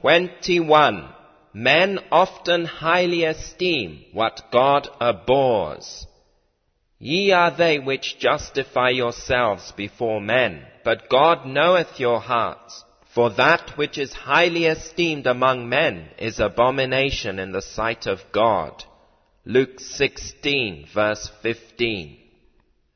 21. Men often highly esteem what God abhors. Ye are they which justify yourselves before men, but God knoweth your hearts. For that which is highly esteemed among men is abomination in the sight of God. Luke 16, verse 15.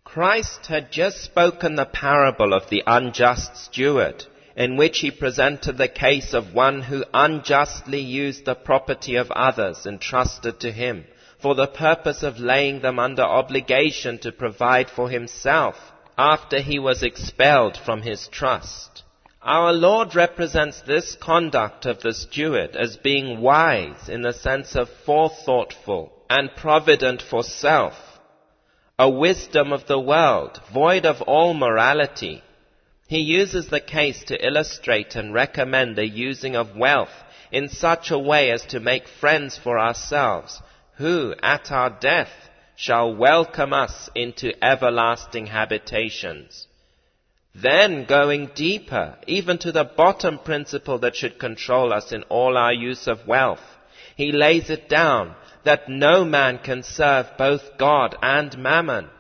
Christ had just spoken the parable of the unjust steward, in which he presented the case of one who unjustly used the property of others entrusted to him for the purpose of laying them under obligation to provide for himself after he was expelled from his trust. Our Lord represents this conduct of the steward as being wise in the sense of forethoughtful and provident for self, a wisdom of the world, void of all morality. He uses the case to illustrate and recommend the using of wealth in such a way as to make friends for ourselves, who, at our death, shall welcome us into everlasting habitations. Then, going deeper, even to the bottom principle that should control us in all our use of wealth, he lays it down that no man can serve both God and mammon.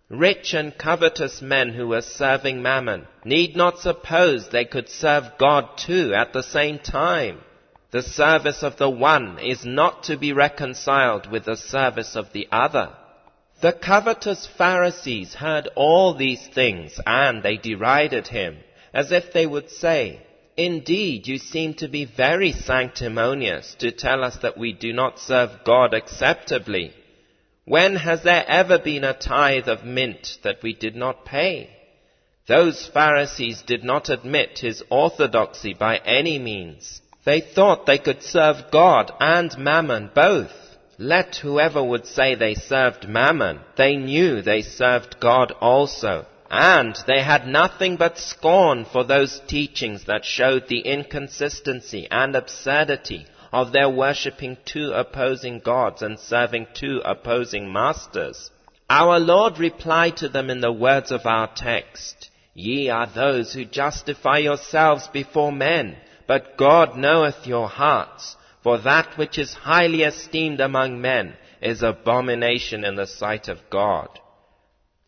Rich and covetous men who were serving mammon need not suppose they could serve God too at the same time. The service of the one is not to be reconciled with the service of the other. The covetous Pharisees heard all these things, and they derided him, as if they would say, "Indeed, you seem to be very sanctimonious to tell us that we do not serve God acceptably. When has there ever been a tithe of mint that we did not pay?" Those Pharisees did not admit his orthodoxy by any means. They thought they could serve God and mammon both. Let whoever would say they served mammon, they knew they served God also. And they had nothing but scorn for those teachings that showed the inconsistency and absurdity of their worshipping two opposing gods and serving two opposing masters. Our Lord replied to them in the words of our text, "Ye are those who justify yourselves before men, but God knoweth your hearts. For that which is highly esteemed among men is abomination in the sight of God."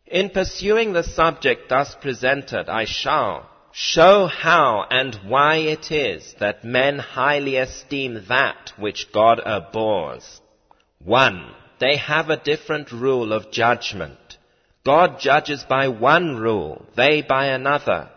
In pursuing the subject thus presented, I shall show how and why it is that men highly esteem that which God abhors. 1. They have a different rule of judgment. God judges by one rule, they by another.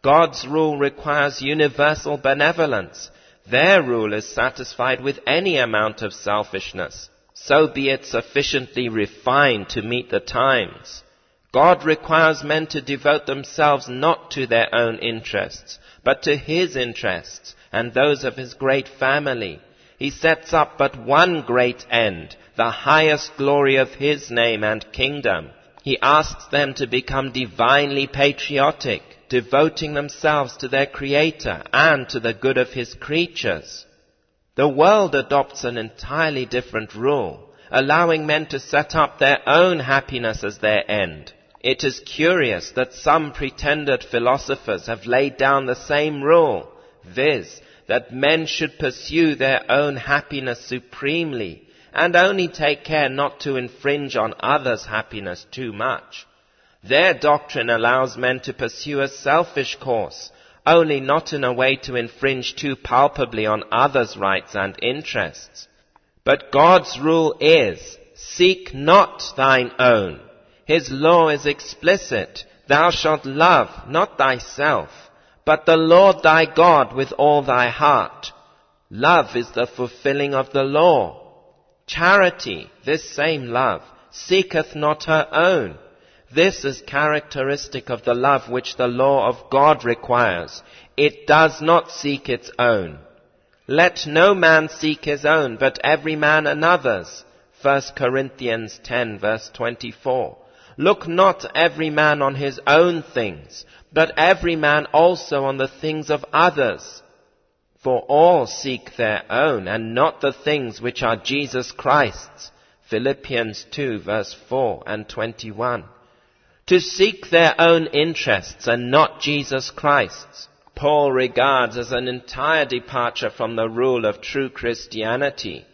God's rule requires universal benevolence. Their rule is satisfied with any amount of selfishness, so be it sufficiently refined to meet the times. God requires men to devote themselves not to their own interests, but to His interests and those of His great family. He sets up but one great end, the highest glory of His name and kingdom. He asks them to become divinely patriotic, devoting themselves to their Creator and to the good of His creatures. The world adopts an entirely different rule, allowing men to set up their own happiness as their end. It is curious that some pretended philosophers have laid down the same rule, viz., that men should pursue their own happiness supremely and only take care not to infringe on others' happiness too much. Their doctrine allows men to pursue a selfish course, only not in a way to infringe too palpably on others' rights and interests. But God's rule is, seek not thine own. His law is explicit, thou shalt love not thyself, but the Lord thy God with all thy heart. Love is the fulfilling of the law. Charity, this same love, seeketh not her own. This is characteristic of the love which the law of God requires. It does not seek its own. Let no man seek his own, but every man another's. 1 Corinthians 10, verse 24. Look not every man on his own things, but every man also on the things of others. For all seek their own, and not the things which are Jesus Christ's. Philippians 2, verse 4 and 21. To seek their own interests and not Jesus Christ's. Paul regards as an entire departure from the rule of true Christianity.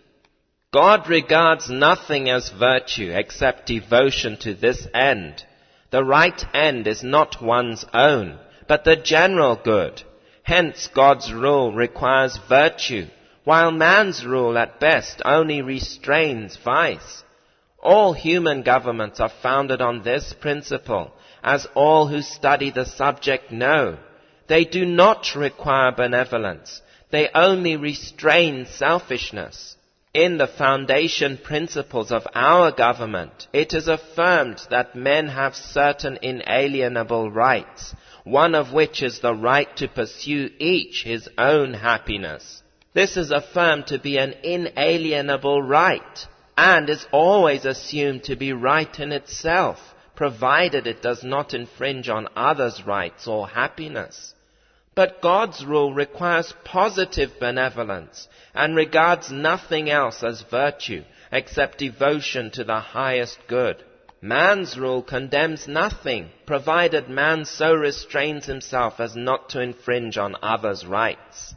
God regards nothing as virtue except devotion to this end. The right end is not one's own, but the general good. Hence God's rule requires virtue, while man's rule at best only restrains vice. All human governments are founded on this principle, as all who study the subject know. They do not require benevolence. They only restrain selfishness. In the foundation principles of our government, it is affirmed that men have certain inalienable rights, one of which is the right to pursue each his own happiness. This is affirmed to be an inalienable right, and is always assumed to be right in itself, provided it does not infringe on others' rights or happiness. But God's rule requires positive benevolence and regards nothing else as virtue except devotion to the highest good. Man's rule condemns nothing, provided man so restrains himself as not to infringe on others' rights.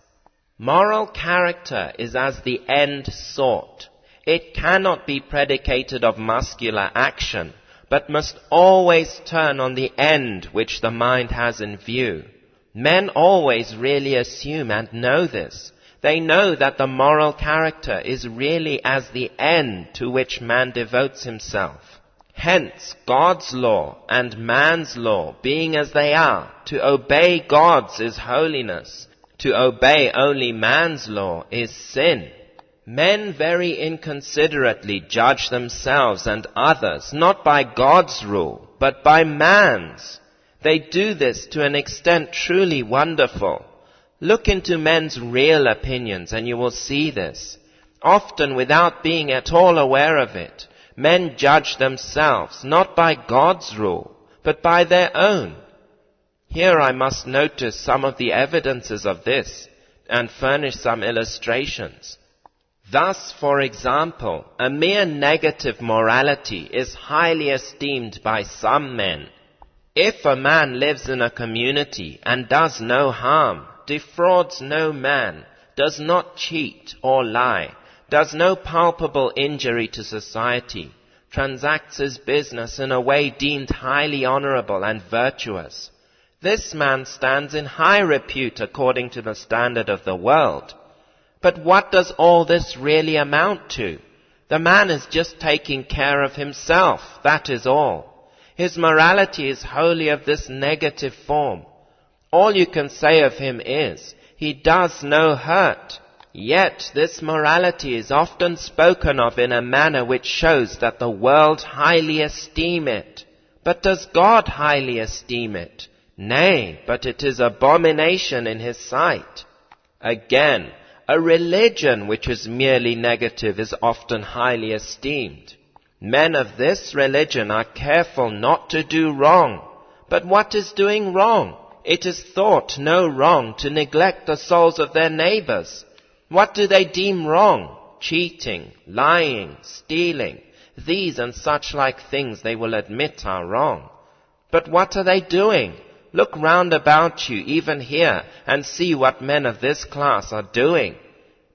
Moral character is as the end sought. It cannot be predicated of muscular action, but must always turn on the end which the mind has in view. Men always really assume and know this. They know that the moral character is really as the end to which man devotes himself. Hence, God's law and man's law, being as they are, to obey God's is holiness. To obey only man's law is sin. Men very inconsiderately judge themselves and others, not by God's rule, but by man's. They do this to an extent truly wonderful. Look into men's real opinions and you will see this. Often without being at all aware of it, men judge themselves not by God's rule, but by their own. Here I must notice some of the evidences of this and furnish some illustrations. Thus, for example, a mere negative morality is highly esteemed by some men. If a man lives in a community and does no harm, defrauds no man, does not cheat or lie, does no palpable injury to society, transacts his business in a way deemed highly honorable and virtuous, this man stands in high repute according to the standard of the world. But what does all this really amount to? The man is just taking care of himself, that is all. His morality is wholly of this negative form. All you can say of him is, he does no hurt. Yet this morality is often spoken of in a manner which shows that the world highly esteem it. But does God highly esteem it? Nay, but it is abomination in his sight. Again, a religion which is merely negative is often highly esteemed. Men of this religion are careful not to do wrong. But what is doing wrong? It is thought no wrong to neglect the souls of their neighbors. What do they deem wrong? Cheating, lying, stealing. These and such like things they will admit are wrong. But what are they doing? Look round about you, even here, and see what men of this class are doing.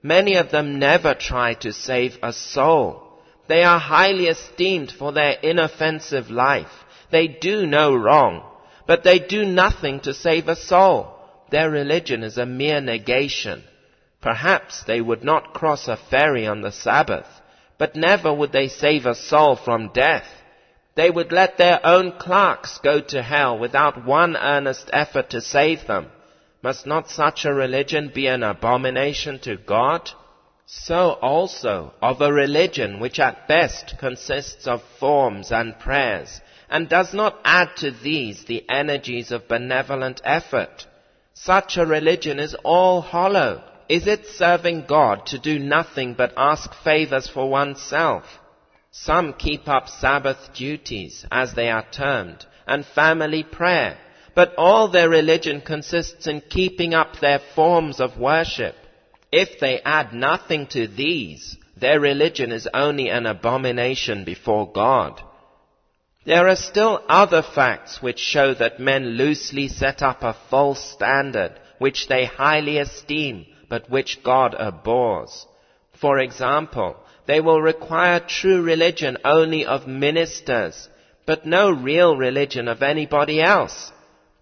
Many of them never try to save a soul. They are highly esteemed for their inoffensive life. They do no wrong, but they do nothing to save a soul. Their religion is a mere negation. Perhaps they would not cross a ferry on the Sabbath, but never would they save a soul from death. They would let their own clerks go to hell without one earnest effort to save them. Must not such a religion be an abomination to God? So also of a religion which at best consists of forms and prayers, and does not add to these the energies of benevolent effort. Such a religion is all hollow. Is it serving God to do nothing but ask favors for oneself? Some keep up Sabbath duties, as they are termed, and family prayer, but all their religion consists in keeping up their forms of worship. If they add nothing to these, their religion is only an abomination before God. There are still other facts which show that men loosely set up a false standard which they highly esteem, but which God abhors. For example, they will require true religion only of ministers, but no real religion of anybody else.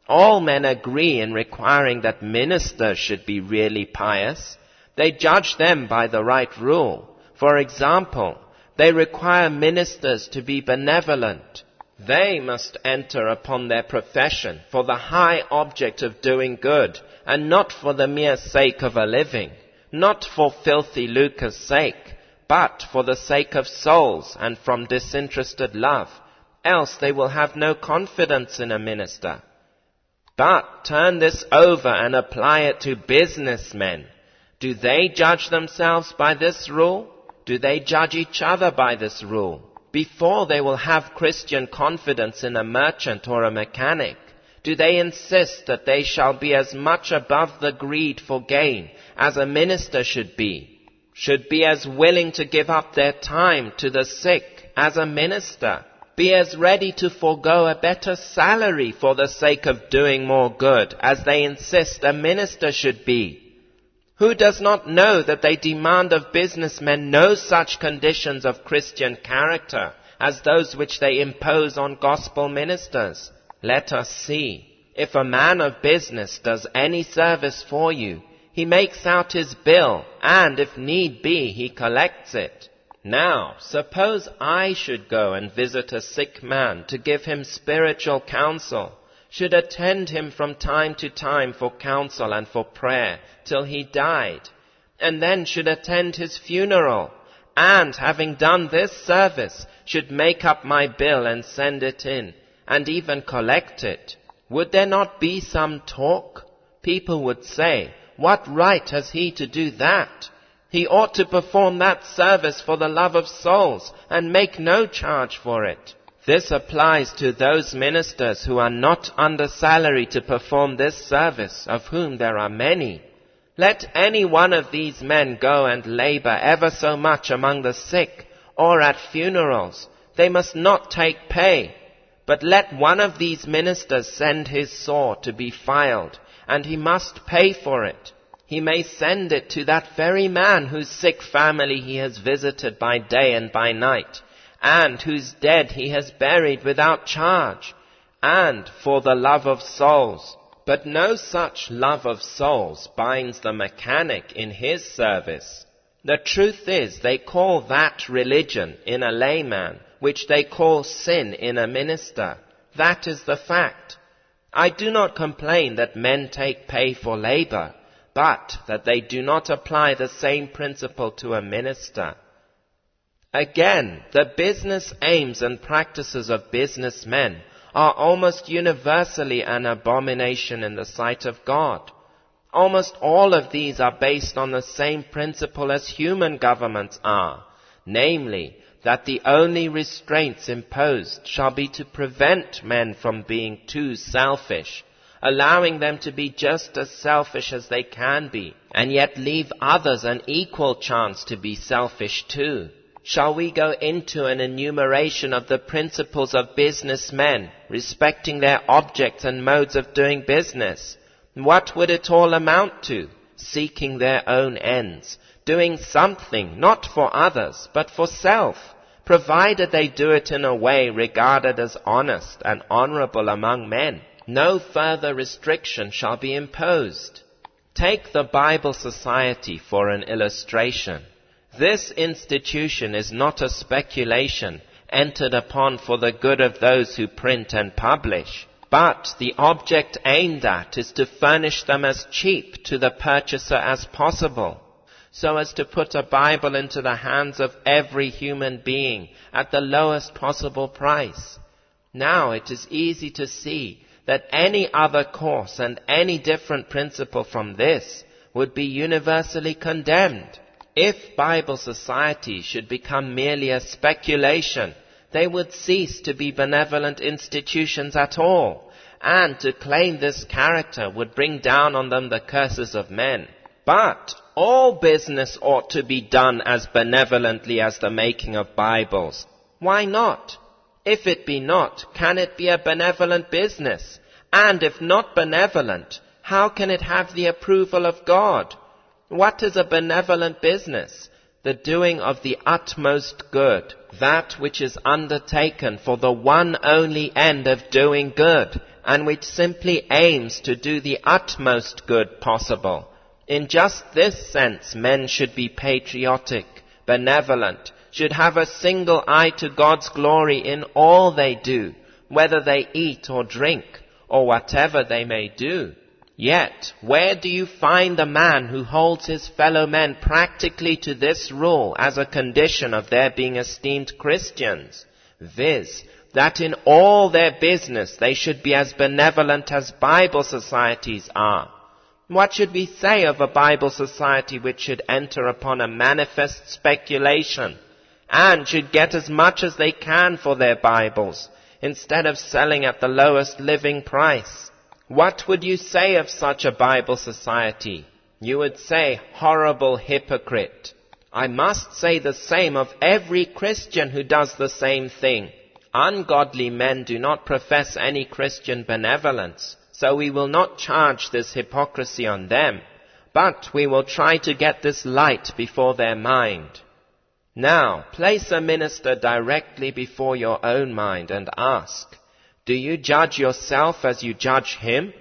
All men agree in requiring that ministers should be really pious. They judge them by the right rule. For example, they require ministers to be benevolent. They must enter upon their profession for the high object of doing good, and not for the mere sake of a living, not for filthy lucre's sake, but for the sake of souls and from disinterested love. Else they will have no confidence in a minister. But turn this over and apply it to businessmen. Do they judge themselves by this rule? Do they judge each other by this rule? Before they will have Christian confidence in a merchant or a mechanic, do they insist that they shall be as much above the greed for gain as a minister should be as willing to give up their time to the sick as a minister, be as ready to forego a better salary for the sake of doing more good as they insist a minister should be? Who does not know that they demand of businessmen no such conditions of Christian character as those which they impose on gospel ministers? Let us see. If a man of business does any service for you, he makes out his bill, and if need be, he collects it. Now, suppose I should go and visit a sick man to give him spiritual counsel, should attend him from time to time for counsel and for prayer till he died, and then should attend his funeral, and having done this service, should make up my bill and send it in, and even collect it. Would there not be some talk? People would say, what right has he to do that? He ought to perform that service for the love of souls and make no charge for it. This applies to those ministers who are not under salary to perform this service, of whom there are many. Let any one of these men go and labor ever so much among the sick or at funerals. They must not take pay. But let one of these ministers send his saw to be filed, and he must pay for it. He may send it to that very man whose sick family he has visited by day and by night, and whose dead he has buried without charge, and for the love of souls. But no such love of souls binds the mechanic in his service. The truth is, they call that religion in a layman, which they call sin in a minister. That is the fact. I do not complain that men take pay for labor, but that they do not apply the same principle to a minister. Again, the business aims and practices of businessmen are almost universally an abomination in the sight of God. Almost all of these are based on the same principle as human governments are, namely, that the only restraints imposed shall be to prevent men from being too selfish, allowing them to be just as selfish as they can be, and yet leave others an equal chance to be selfish too. Shall we go into an enumeration of the principles of businessmen respecting their objects and modes of doing business? What would it all amount to? Seeking their own ends, doing something not for others but for self, provided they do it in a way regarded as honest and honorable among men. No further restriction shall be imposed. Take the Bible Society for an illustration. This institution is not a speculation entered upon for the good of those who print and publish, but the object aimed at is to furnish them as cheap to the purchaser as possible, so as to put a Bible into the hands of every human being at the lowest possible price. Now it is easy to see that any other course and any different principle from this would be universally condemned. If Bible Society should become merely a speculation, they would cease to be benevolent institutions at all, and to claim this character would bring down on them the curses of men. But all business ought to be done as benevolently as the making of Bibles. Why not? If it be not, can it be a benevolent business? And if not benevolent, How can it have the approval of God? What is a benevolent business? The doing of the utmost good, that which is undertaken for the one only end of doing good, and which simply aims to do the utmost good possible. In just this sense, men should be patriotic, benevolent, should have a single eye to God's glory in all they do, whether they eat or drink, or whatever they may do. Yet, where do you find the man who holds his fellow men practically to this rule as a condition of their being esteemed Christians, viz., that in all their business they should be as benevolent as Bible societies are? What should we say of a Bible society which should enter upon a manifest speculation and should get as much as they can for their Bibles instead of selling at the lowest living price? What would you say of such a Bible society? You would say, horrible hypocrite. I must say the same of every Christian who does the same thing. Ungodly men do not profess any Christian benevolence, so we will not charge this hypocrisy on them, but we will try to get this light before their mind. Now, place a minister directly before your own mind and ask, do you judge yourself as you judge him?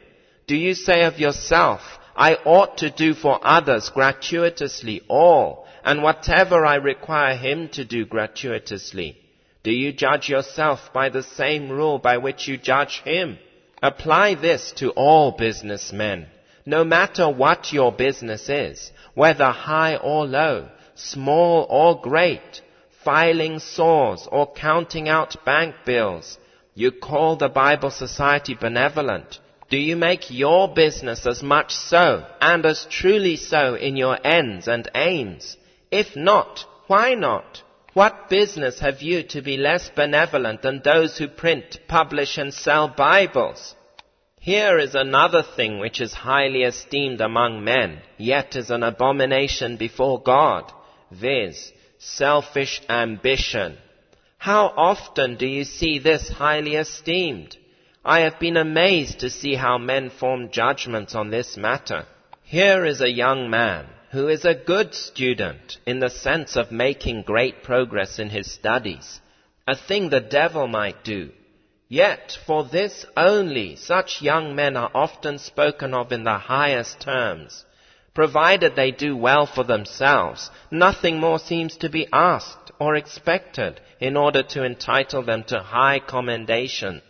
Do you say of yourself, I ought to do for others gratuitously all, and whatever I require him to do gratuitously? Do you judge yourself by the same rule by which you judge him? Apply this to all businessmen. No matter what your business is, whether high or low, small or great, filing saws or counting out bank bills, you call the Bible Society benevolent. Do you make your business as much so and as truly so in your ends and aims? If not, why not? What business have you to be less benevolent than those who print, publish and sell Bibles? Here is another thing which is highly esteemed among men, yet is an abomination before God, viz., selfish ambition. How often do you see this highly esteemed? I have been amazed to see how men form judgments on this matter. Here is a young man who is a good student in the sense of making great progress in his studies, a thing the devil might do. Yet for this only such young men are often spoken of in the highest terms. Provided they do well for themselves, nothing more seems to be asked or expected in order to entitle them to high commendation.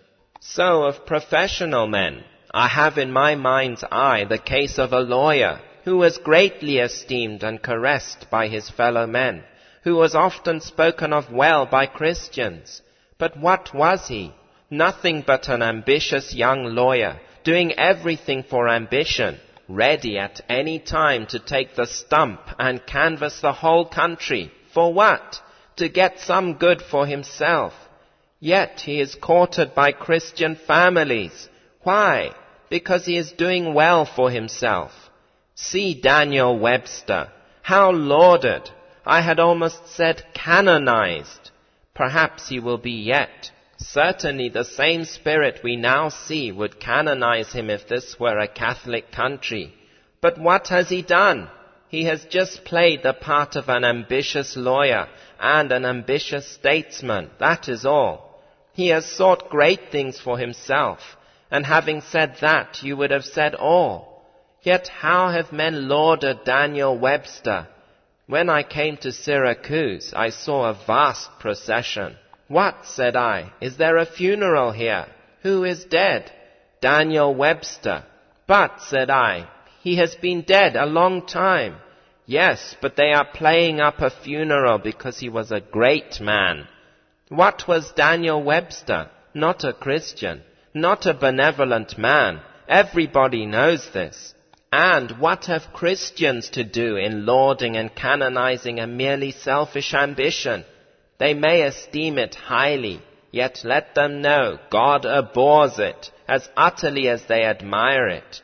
So of professional men, I have in my mind's eye the case of a lawyer who was greatly esteemed and caressed by his fellow men, who was often spoken of well by Christians. But what was he? Nothing but an ambitious young lawyer, doing everything for ambition, ready at any time to take the stump and canvass the whole country. For what? To get some good for himself. Yet he is courted by Christian families. Why? Because he is doing well for himself. See Daniel Webster. How lauded! I had almost said canonized. Perhaps he will be yet. Certainly the same spirit we now see would canonize him if this were a Catholic country. But what has he done? He has just played the part of an ambitious lawyer and an ambitious statesman, that is all. He has sought great things for himself, and having said that, you would have said all. Yet how have men lauded Daniel Webster? When I came to Syracuse, I saw a vast procession. What, said I, is there a funeral here? Who is dead? Daniel Webster. But, said I, he has been dead a long time. Yes, but they are playing up a funeral because he was a great man. What was Daniel Webster? Not a Christian, not a benevolent man. Everybody knows this. And what have Christians to do in lauding and canonizing a merely selfish ambition? They may esteem it highly, yet let them know God abhors it as utterly as they admire it.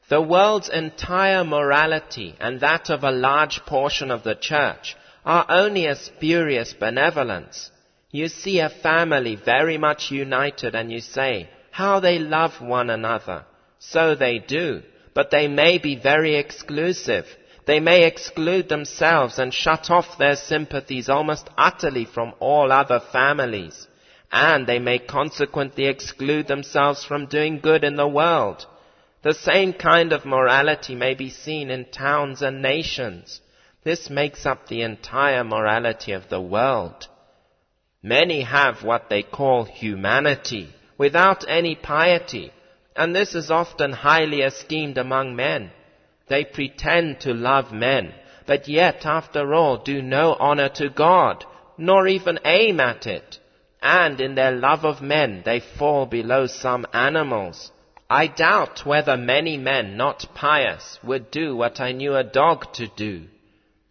The world's entire morality and that of a large portion of the church are only a spurious benevolence. You see a family very much united and you say, how they love one another. So they do, but they may be very exclusive. They may exclude themselves and shut off their sympathies almost utterly from all other families. And they may consequently exclude themselves from doing good in the world. The same kind of morality may be seen in towns and nations. This makes up the entire morality of the world. Many have what they call humanity, without any piety, and this is often highly esteemed among men. They pretend to love men, but yet, after all, do no honor to God, nor even aim at it. And in their love of men, they fall below some animals. I doubt whether many men not pious would do what I knew a dog to do.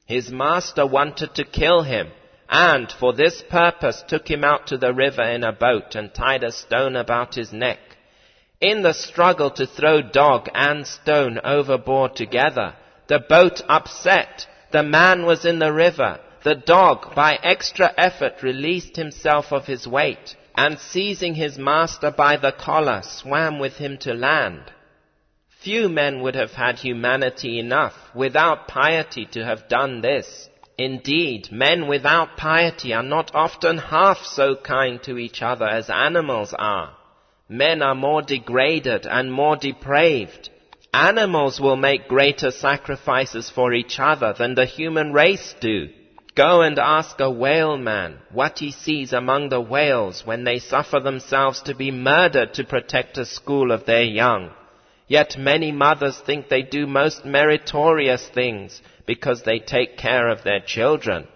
His master wanted to kill him, and for this purpose took him out to the river in a boat and tied a stone about his neck. In the struggle to throw dog and stone overboard together, the boat upset. The man was in the river. The dog, by extra effort, released himself of his weight, and seizing his master by the collar, swam with him to land. Few men would have had humanity enough without piety to have done this. Indeed, men without piety are not often half so kind to each other as animals are. Men are more degraded and more depraved. Animals will make greater sacrifices for each other than the human race do. Go and ask a whaleman what he sees among the whales when they suffer themselves to be murdered to protect a school of their young. Yet many mothers think they do most meritorious things because they take care of their children.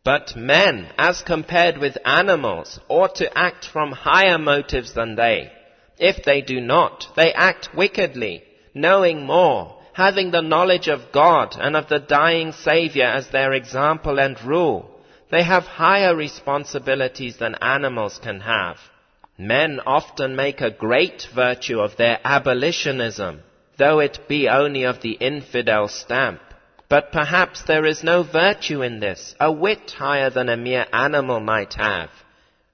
But men, as compared with animals, ought to act from higher motives than they. If they do not, they act wickedly, knowing more, having the knowledge of God and of the dying Saviour as their example and rule. They have higher responsibilities than animals can have. Men often make a great virtue of their abolitionism, though it be only of the infidel stamp. But perhaps there is no virtue in this, a whit higher than a mere animal might have.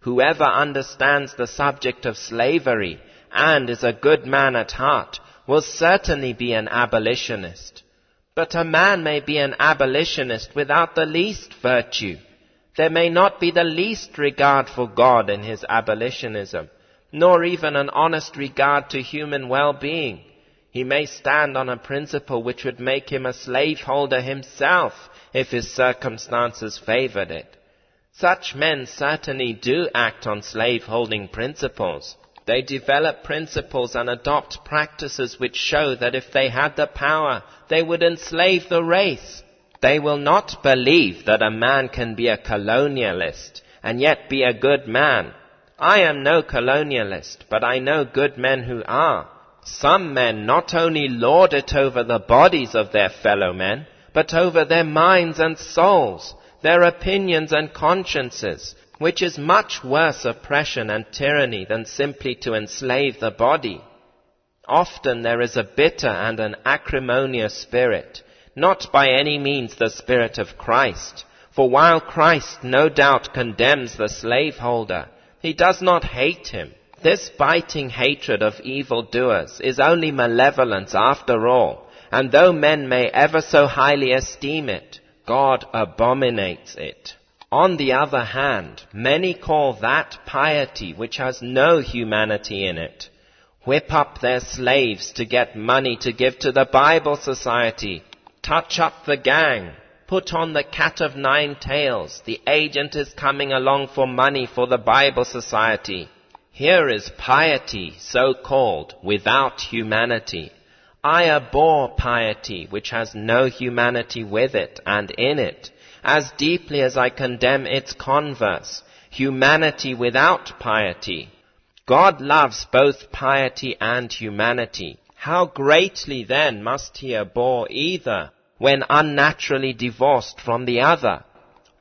Whoever understands the subject of slavery and is a good man at heart will certainly be an abolitionist. But a man may be an abolitionist without the least virtue. There may not be the least regard for God in his abolitionism, nor even an honest regard to human well-being. He may stand on a principle which would make him a slaveholder himself if his circumstances favored it. Such men certainly do act on slaveholding principles. They develop principles and adopt practices which show that if they had the power, they would enslave the race. They will not believe that a man can be a colonialist and yet be a good man. I am no colonialist, but I know good men who are. Some men not only lord it over the bodies of their fellow men, but over their minds and souls, their opinions and consciences, which is much worse oppression and tyranny than simply to enslave the body. Often there is a bitter and an acrimonious spirit, not by any means the spirit of Christ, for while Christ no doubt condemns the slaveholder, he does not hate him. This biting hatred of evildoers is only malevolence after all, and though men may ever so highly esteem it, God abominates it. On the other hand, many call that piety which has no humanity in it. Whip up their slaves to get money to give to the Bible Society. Touch up the gang. Put on the cat of nine tails. The agent is coming along for money for the Bible Society. Here is piety, so-called, without humanity. I abhor piety which has no humanity with it and in it, as deeply as I condemn its converse, humanity without piety. God loves both piety and humanity. How greatly then must he abhor either, when unnaturally divorced from the other?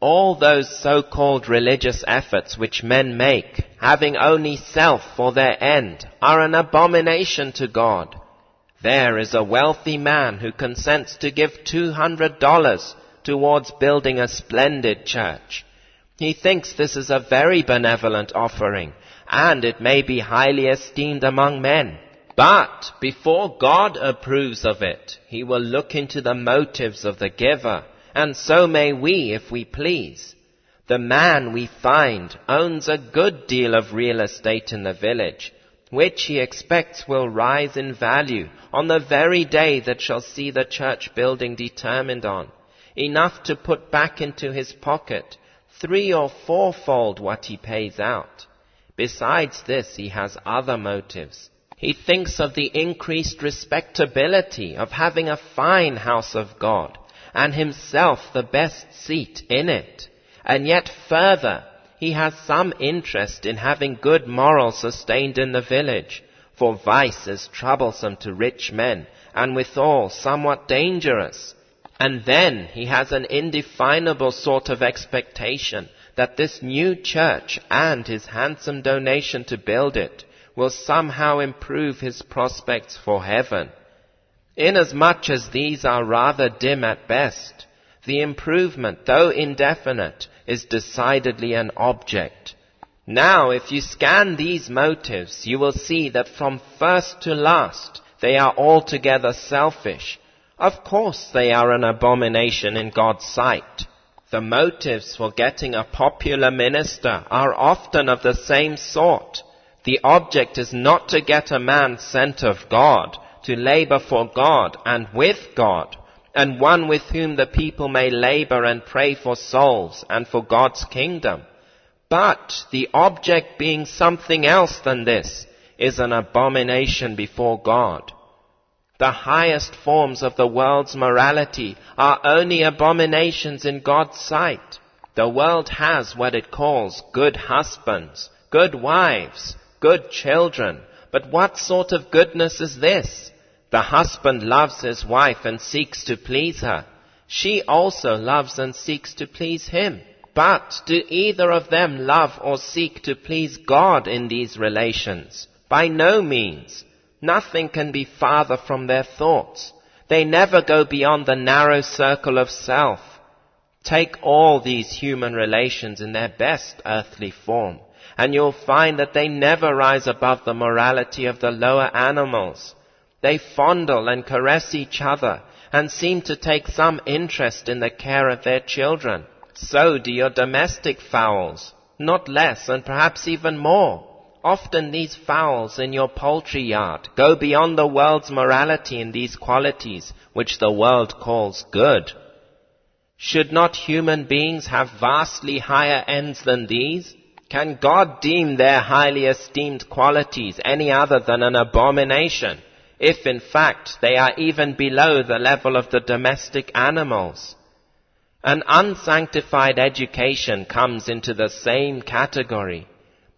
All those so-called religious efforts which men make, having only self for their end, are an abomination to God. There is a wealthy man who consents to give $200 towards building a splendid church. He thinks this is a very benevolent offering, and it may be highly esteemed among men. But before God approves of it, he will look into the motives of the giver, and so may we if we please. The man, we find, owns a good deal of real estate in the village, which he expects will rise in value on the very day that shall see the church building determined on, enough to put back into his pocket 3 or 4-fold what he pays out. Besides this, he has other motives. He thinks of the increased respectability of having a fine house of God, and himself the best seat in it. And yet further, he has some interest in having good morals sustained in the village, for vice is troublesome to rich men, and withal somewhat dangerous. And then he has an indefinable sort of expectation that this new church and his handsome donation to build it will somehow improve his prospects for heaven. Inasmuch as these are rather dim at best, the improvement, though indefinite, is decidedly an object. Now, if you scan these motives, you will see that from first to last, they are altogether selfish. Of course they are an abomination in God's sight. The motives for getting a popular minister are often of the same sort. The object is not to get a man sent of God, to labor for God and with God, and one with whom the people may labor and pray for souls and for God's kingdom. But the object being something else than this is an abomination before God. The highest forms of the world's morality are only abominations in God's sight. The world has what it calls good husbands, good wives, good children. But what sort of goodness is this? The husband loves his wife and seeks to please her. She also loves and seeks to please him. But do either of them love or seek to please God in these relations? By no means. Nothing can be farther from their thoughts. They never go beyond the narrow circle of self. Take all these human relations in their best earthly form, and you'll find that they never rise above the morality of the lower animals. They fondle and caress each other, and seem to take some interest in the care of their children. So do your domestic fowls, not less and perhaps even more. Often these fowls in your poultry yard go beyond the world's morality in these qualities which the world calls good. Should not human beings have vastly higher ends than these? Can God deem their highly esteemed qualities any other than an abomination, if in fact they are even below the level of the domestic animals? An unsanctified education comes into the same category.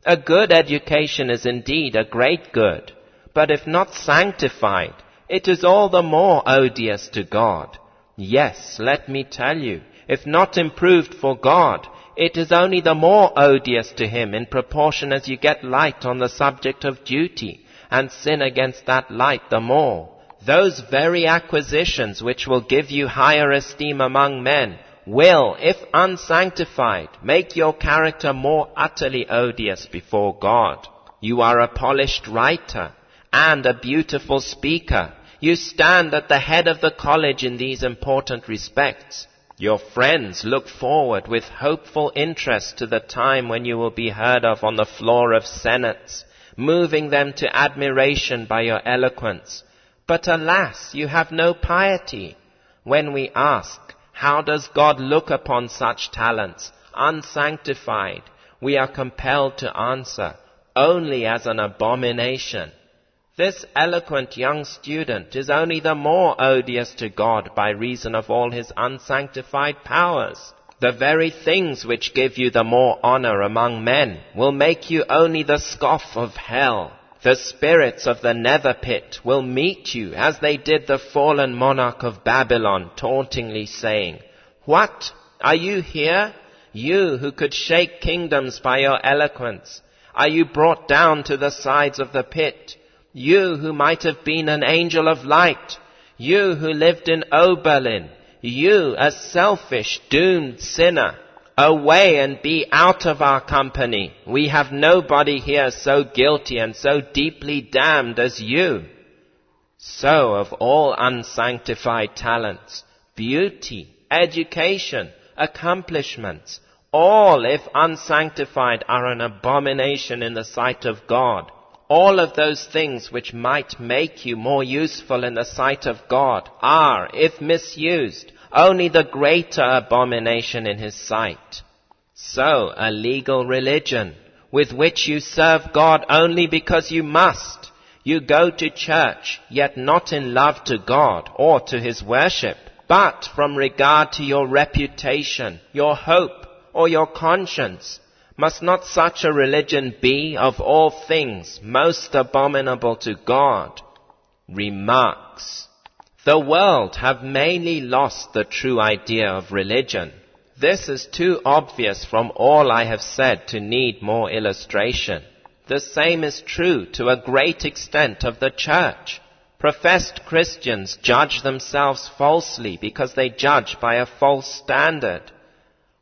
A good education is indeed a great good, but if not sanctified, it is all the more odious to God. Yes, let me tell you, if not improved for God, it is only the more odious to him in proportion as you get light on the subject of duty, and sin against that light the more. Those very acquisitions which will give you higher esteem among men will, if unsanctified, make your character more utterly odious before God. You are a polished writer and a beautiful speaker. You stand at the head of the college in these important respects. Your friends look forward with hopeful interest to the time when you will be heard of on the floor of senates, moving them to admiration by your eloquence. But alas, you have no piety. When we ask, how does God look upon such talents, unsanctified? We are compelled to answer, only as an abomination. This eloquent young student is only the more odious to God by reason of all his unsanctified powers. The very things which give you the more honor among men will make you only the scoff of hell. The spirits of the nether pit will meet you as they did the fallen monarch of Babylon, tauntingly saying, "What? Are you here? You who could shake kingdoms by your eloquence? Are you brought down to the sides of the pit? You who might have been an angel of light? You who lived in Oberlin? You, a selfish, doomed sinner? away and be out of our company. We have nobody here so guilty and so deeply damned as you. So of all unsanctified talents, beauty, education, accomplishments, all, if unsanctified, are an abomination in the sight of God. All of those things which might make you more useful in the sight of God are, if misused, only the greater abomination in His sight. So, a legal religion, with which you serve God only because you must. You go to church, yet not in love to God or to His worship, but from regard to your reputation, your hope, or your conscience. Must not such a religion be, of all things, most abominable to God? Remarks. The world have mainly lost the true idea of religion. This is too obvious from all I have said to need more illustration. The same is true to a great extent of the church. Professed Christians judge themselves falsely because they judge by a false standard.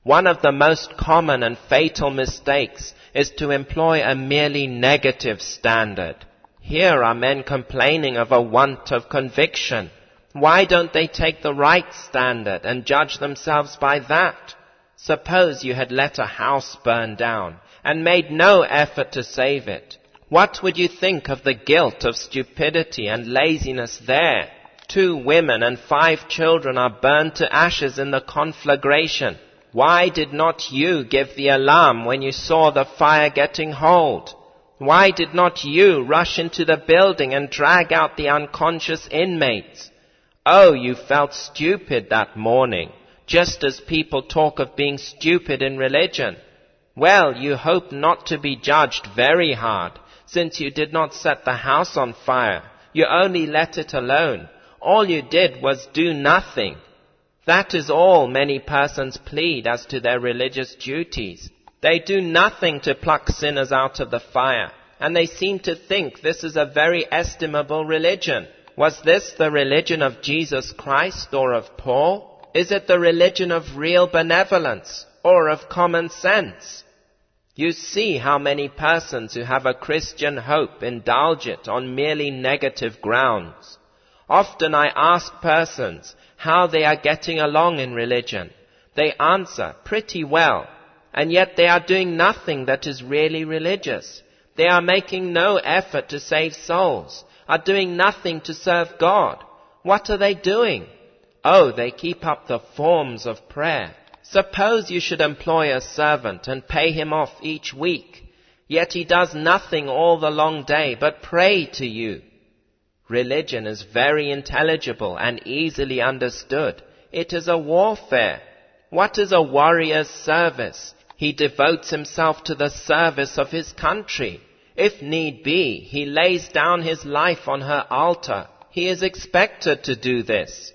One of the most common and fatal mistakes is to employ a merely negative standard. Here are men complaining of a want of conviction. Why don't they take the right standard and judge themselves by that? Suppose you had let a house burn down and made no effort to save it. What would you think of the guilt of stupidity and laziness there? 2 women and 5 children are burned to ashes in the conflagration. Why did not you give the alarm when you saw the fire getting hold? Why did not you rush into the building and drag out the unconscious inmates? Oh, you felt stupid that morning, just as people talk of being stupid in religion. Well, you hope not to be judged very hard, since you did not set the house on fire. You only let it alone. All you did was do nothing. That is all many persons plead as to their religious duties. They do nothing to pluck sinners out of the fire, and they seem to think this is a very estimable religion. Was this the religion of Jesus Christ or of Paul? Is it the religion of real benevolence or of common sense? You see how many persons who have a Christian hope indulge it on merely negative grounds. Often I ask persons how they are getting along in religion. They answer, pretty well, and yet they are doing nothing that is really religious. They are making no effort to save souls, are doing nothing to serve God. What are they doing? Oh, they keep up the forms of prayer. Suppose you should employ a servant and pay him off each week, yet he does nothing all the long day but pray to you. Religion is very intelligible and easily understood. It is a warfare. What is a warrior's service? He devotes himself to the service of his country. If need be, he lays down his life on her altar. He is expected to do this.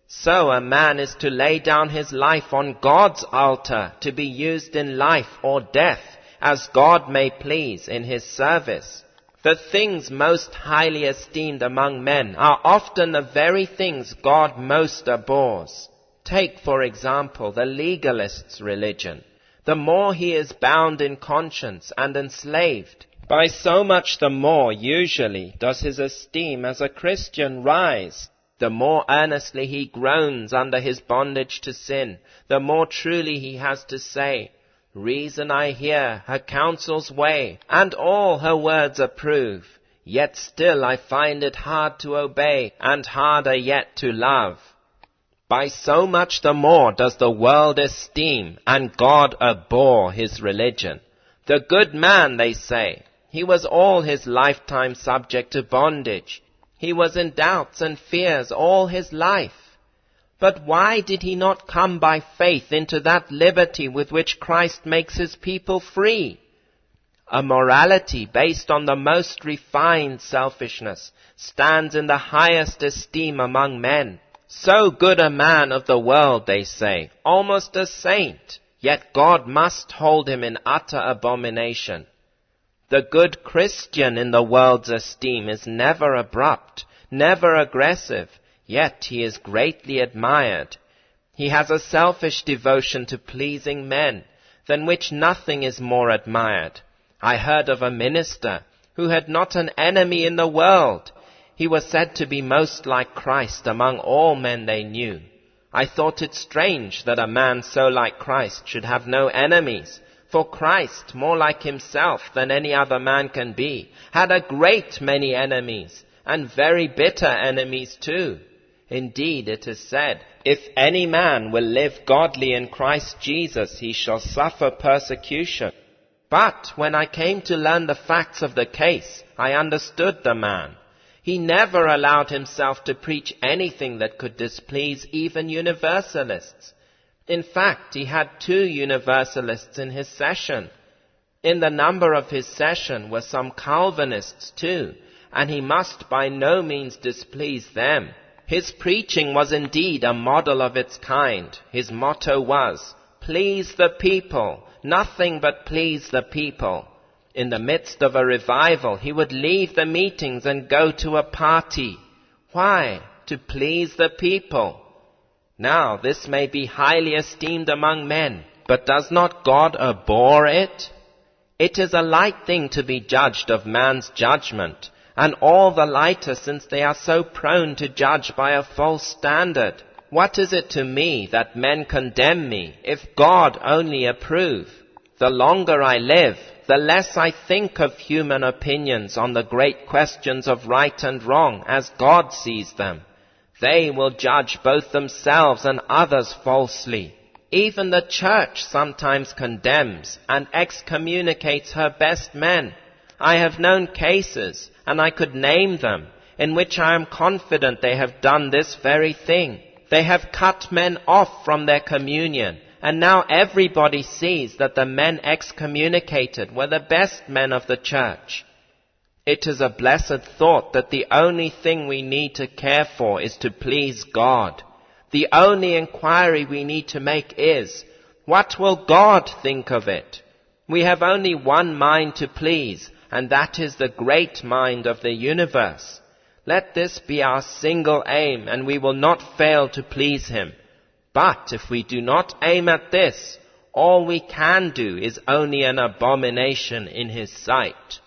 So a man is to lay down his life on God's altar to be used in life or death as God may please in His service. The things most highly esteemed among men are often the very things God most abhors. Take, for example, the legalist's religion. The more he is bound in conscience and enslaved, by so much the more, usually, does his esteem as a Christian rise. The more earnestly he groans under his bondage to sin, the more truly he has to say, "Reason I hear, her counsels weigh, and all her words approve. Yet still I find it hard to obey, and harder yet to love." By so much the more does the world esteem, and God abhor his religion. The good man, they say, he was all his lifetime subject to bondage. He was in doubts and fears all his life. But why did he not come by faith into that liberty with which Christ makes his people free? A morality based on the most refined selfishness stands in the highest esteem among men. So good a man of the world, they say, almost a saint, yet God must hold him in utter abomination. The good Christian in the world's esteem is never abrupt, never aggressive, yet he is greatly admired. He has a selfish devotion to pleasing men, than which nothing is more admired. I heard of a minister who had not an enemy in the world. He was said to be most like Christ among all men they knew. I thought it strange that a man so like Christ should have no enemies, for Christ, more like himself than any other man can be, had a great many enemies, and very bitter enemies too. Indeed, it is said, if any man will live godly in Christ Jesus, he shall suffer persecution. But when I came to learn the facts of the case, I understood the man. He never allowed himself to preach anything that could displease even Universalists. In fact, he had 2 Universalists in his session. In the number of his session were some Calvinists too, and he must by no means displease them. His preaching was indeed a model of its kind. His motto was, "Please the people, nothing but please the people." In the midst of a revival, he would leave the meetings and go to a party. Why? To please the people. Now, this may be highly esteemed among men, but does not God abhor it? It is a light thing to be judged of man's judgment, and all the lighter since they are so prone to judge by a false standard. What is it to me that men condemn me, if God only approve? The longer I live, the less I think of human opinions on the great questions of right and wrong as God sees them. They will judge both themselves and others falsely. Even the church sometimes condemns and excommunicates her best men. I have known cases, and I could name them, in which I am confident they have done this very thing. They have cut men off from their communion, and now everybody sees that the men excommunicated were the best men of the church. It is a blessed thought that the only thing we need to care for is to please God. The only inquiry we need to make is, what will God think of it? We have only one mind to please, and that is the great mind of the universe. Let this be our single aim, and we will not fail to please him. But if we do not aim at this, all we can do is only an abomination in his sight.